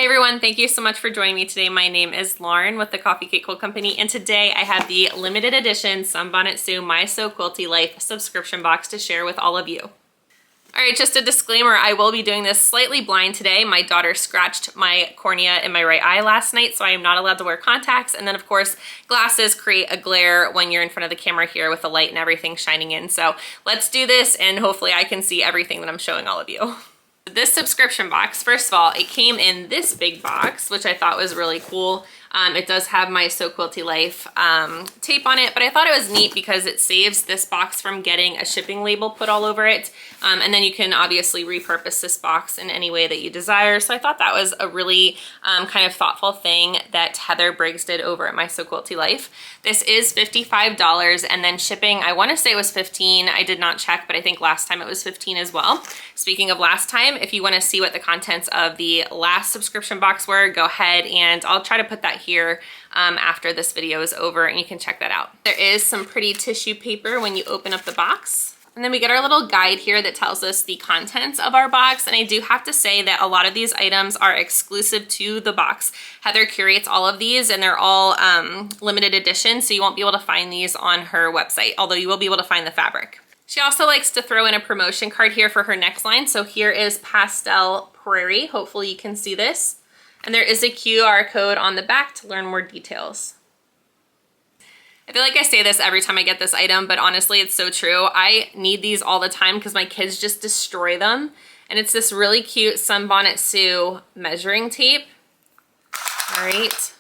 everyone, thank you so much for joining me today. My name is Lauren with the Coffee Cake Quilt Company, and today I have the limited edition Sunbonnet Sue My Sew Quilty Life subscription box to share with all of you. All right, just a disclaimer, I will be doing this slightly blind today. My daughter scratched my cornea in my right eye last night, so I am not allowed to wear contacts. And then of course, glasses create a glare when you're in front of the camera here with the light and everything shining in. So let's do this, and hopefully I can see everything that I'm showing all of you. This subscription box, first of all, it came in this big box, which I thought was really cool. It does have My Sew Quilty Life tape on it, but I thought it was neat because it saves this box from getting a shipping label put all over it. And then you can obviously repurpose this box in any way that you desire. So I thought that was a really kind of thoughtful thing that Heather Briggs did over at My Sew Quilty Life. This is $55, and then shipping, I want to say it was $15. I did not check, but I think last time it was $15 as well. Speaking of last time, if you want to see what the contents of the last subscription box were, go ahead and I'll try to put that here after this video is over, and you can check that out. There is some pretty tissue paper when you open up the box. And then we get our little guide here that tells us the contents of our box. And I do have to say that a lot of these items are exclusive to the box. Heather curates all of these, and they're all limited edition, so you won't be able to find these on her website, although you will be able to find the fabric. She also likes to throw in a promotion card here for her next line. So here is Pastel Prairie. Hopefully you can see this. And there is a QR code on the back to learn more details. I feel like I say this every time I get this item, but honestly, it's so true. I need these all the time because my kids just destroy them. And it's this really cute Sunbonnet Sue measuring tape. All right.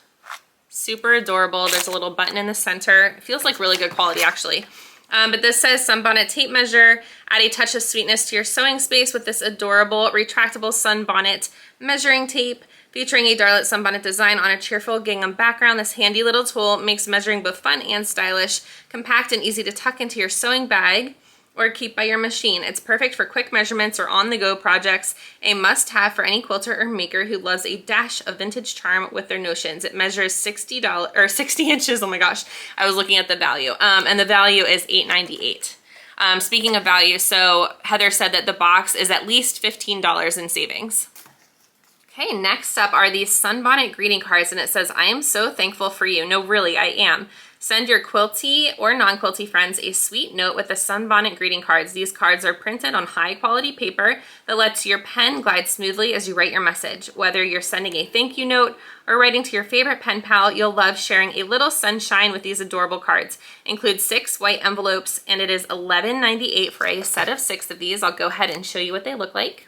Super adorable. There's a little button in the center. It feels like really good quality, actually. But this says Sunbonnet tape measure. Add a touch of sweetness to your sewing space with this adorable retractable sunbonnet measuring tape. Featuring a Darlet sunbonnet design on a cheerful gingham background, this handy little tool makes measuring both fun and stylish, compact and easy to tuck into your sewing bag or keep by your machine. It's perfect for quick measurements or on-the-go projects, a must-have for any quilter or maker who loves a dash of vintage charm with their notions. It measures 60 inches, oh my gosh, I was looking at the value, and the value is $8.98. Speaking of value, so Heather said that the box is at least $15 in savings. Okay, next up are these Sunbonnet greeting cards, and it says, I am so thankful for you. No, really, I am. Send your quilty or non-quilty friends a sweet note with the Sunbonnet greeting cards. These cards are printed on high-quality paper that lets your pen glide smoothly as you write your message. Whether you're sending a thank you note or writing to your favorite pen pal, you'll love sharing a little sunshine with these adorable cards. Include 6 white envelopes, and it is $11.98 for a set of 6 of these. I'll go ahead and show you what they look like.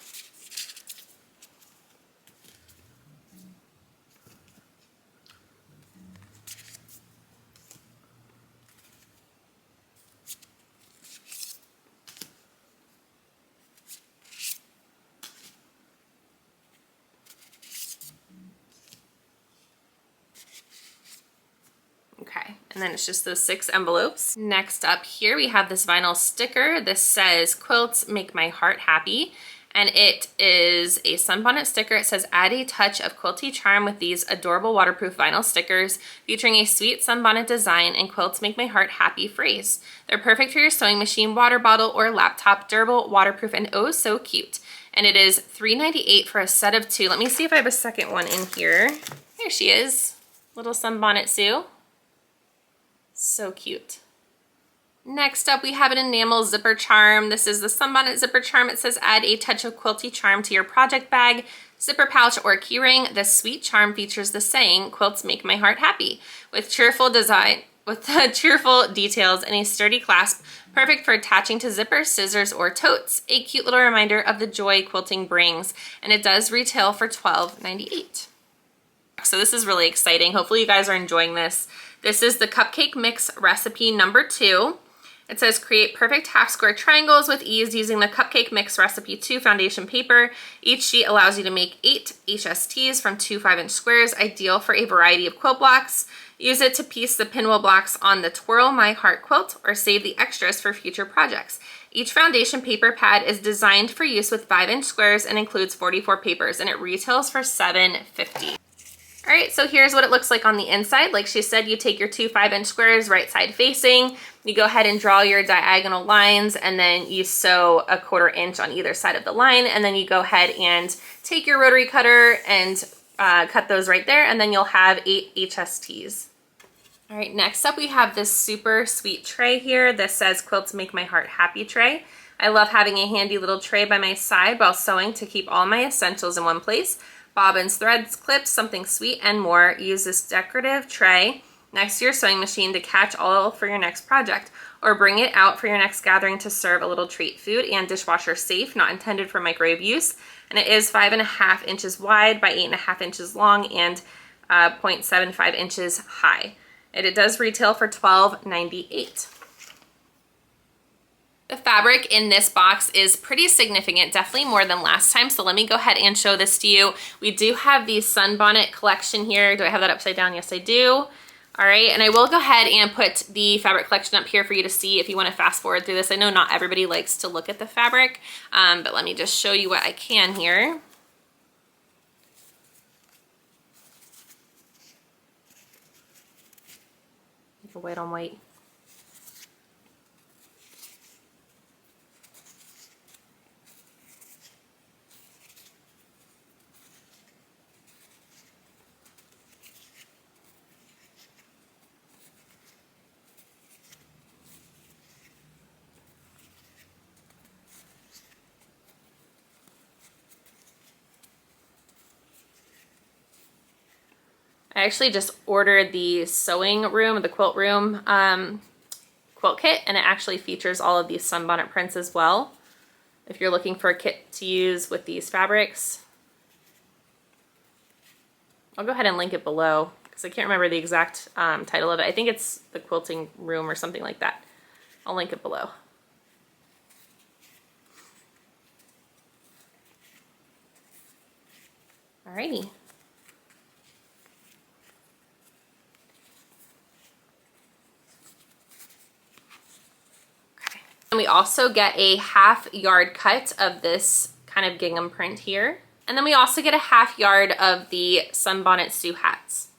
Okay, and then it's just those 6 envelopes. Next up here, we have this vinyl sticker. This says, Quilts make my heart happy. And it is a Sunbonnet sticker. It says, add a touch of quilty charm with these adorable waterproof vinyl stickers featuring a sweet sunbonnet design and Quilts make my heart happy phrase. They're perfect for your sewing machine, water bottle, or laptop, durable, waterproof, and oh so cute. And it is $3.98 for a set of 2. Let me see if I have a second one in here. Here she is, little Sunbonnet Sue. So cute. Next up, we have an enamel zipper charm. This is the Sunbonnet zipper charm. It says, add a touch of quilty charm to your project bag, zipper pouch, or keyring. This sweet charm features the saying, Quilts make my heart happy, with cheerful design, with cheerful details and a sturdy clasp, perfect for attaching to zippers, scissors, or totes. A cute little reminder of the joy quilting brings, and it does retail for $12.98. So this is really exciting. Hopefully you guys are enjoying this. This is the Cupcake Mix recipe number 2. It says, create perfect half square triangles with ease using the Cupcake Mix recipe 2 foundation paper. Each sheet allows you to make 8 HSTs from 2 5-inch squares, ideal for a variety of quilt blocks. Use it to piece the pinwheel blocks on the Twirl My Heart quilt or save the extras for future projects. Each foundation paper pad is designed for use with 5-inch squares and includes 44 papers, and it retails for $7.50. All right, so here's what it looks like on the inside. Like she said, you take your 2 5-inch squares right side facing, you go ahead and draw your diagonal lines, and then you sew a 1/4 inch on either side of the line, and then you go ahead and take your rotary cutter and cut those right there, and then you'll have 8 HSTs. All right, next up we have this super sweet tray here. This says Quilts Make My Heart Happy tray. I love having a handy little tray by my side while sewing to keep all my essentials in one place. Bobbins, threads, clips, something sweet, and more. Use this decorative tray next to your sewing machine to catch all for your next project, or bring it out for your next gathering to serve a little treat. Food and dishwasher safe, not intended for microwave use, and it is 5.5 inches wide by 8.5 inches long and 0.75 inches high. And it does retail for $12.98. The fabric in this box is pretty significant, definitely more than last time, so let me go ahead and show this to you. We do have the Sunbonnet collection here. Do I have that upside down? Yes, I do. All right, and I will go ahead and put the fabric collection up here for you to see if you want to fast forward through this. I know not everybody likes to look at the fabric, but let me just show you what I can here. White on white. I actually just ordered the sewing room, the quilt room quilt kit, and it actually features all of these Sunbonnet prints as well. If you're looking for a kit to use with these fabrics, I'll go ahead and link it below because I can't remember the exact title of it. I think it's the quilting room or something like that. I'll link it below. Alrighty. And we also get a 1/2 yard cut of this kind of gingham print here. And then we also get a 1/2 yard of the Sunbonnet Sue hats.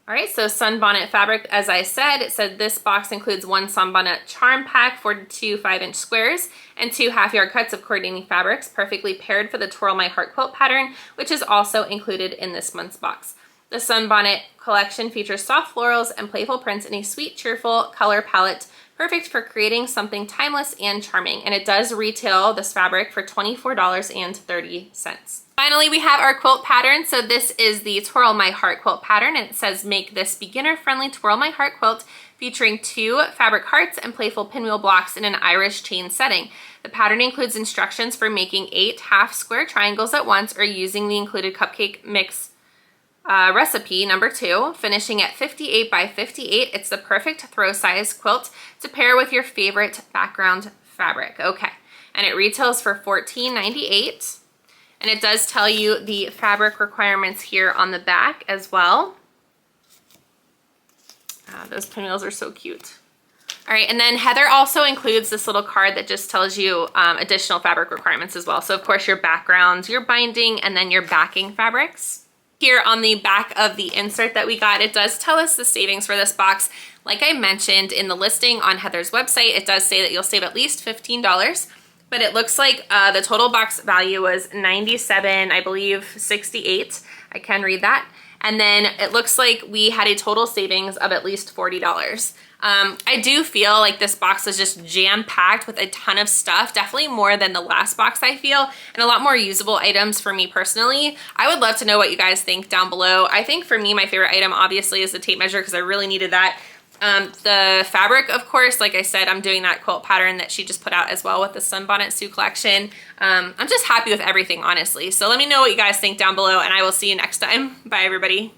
All right, so Sunbonnet fabric, as I said, it said this box includes 1 Sunbonnet charm pack, 42 5-inch squares, and 2 1/2 yard cuts of coordinating fabrics, perfectly paired for the Twirl My Heart quilt pattern, which is also included in this month's box. The Sunbonnet collection features soft florals and playful prints in a sweet, cheerful color palette, perfect for creating something timeless and charming. And it does retail this fabric for $24.30. Finally, we have our quilt pattern. So this is the Twirl My Heart quilt pattern, and it says make this beginner-friendly Twirl My Heart quilt featuring 2 fabric hearts and playful pinwheel blocks in an Irish chain setting. The pattern includes instructions for making 8 half square triangles at once or using the included cupcake mix recipe number 2, finishing at 58 by 58. It's the perfect throw size quilt to pair with your favorite background fabric. Okay, and it retails for $14.98, and it does tell you the fabric requirements here on the back as well. Those pinwheels are so cute. All right, and then Heather also includes this little card that just tells you additional fabric requirements as well. So of course your background, your binding, and then your backing fabrics. Here on the back of the insert that we got, it does tell us the savings for this box. Like I mentioned in the listing on Heather's website, it does say that you'll save at least $15, but it looks like the total box value was $97, I believe, $68. I can read that. And then it looks like we had a total savings of at least $40. I do feel like this box is just jam-packed with a ton of stuff, definitely more than the last box I feel, and a lot more usable items for me personally. I would love to know what you guys think down below. I think for me, my favorite item obviously is the tape measure because I really needed that. The fabric, of course, like I said, I'm doing that quilt pattern that she just put out as well with the Sunbonnet Sue collection. I'm just happy with everything, honestly. So let me know what you guys think down below, and I will see you next time. Bye, everybody.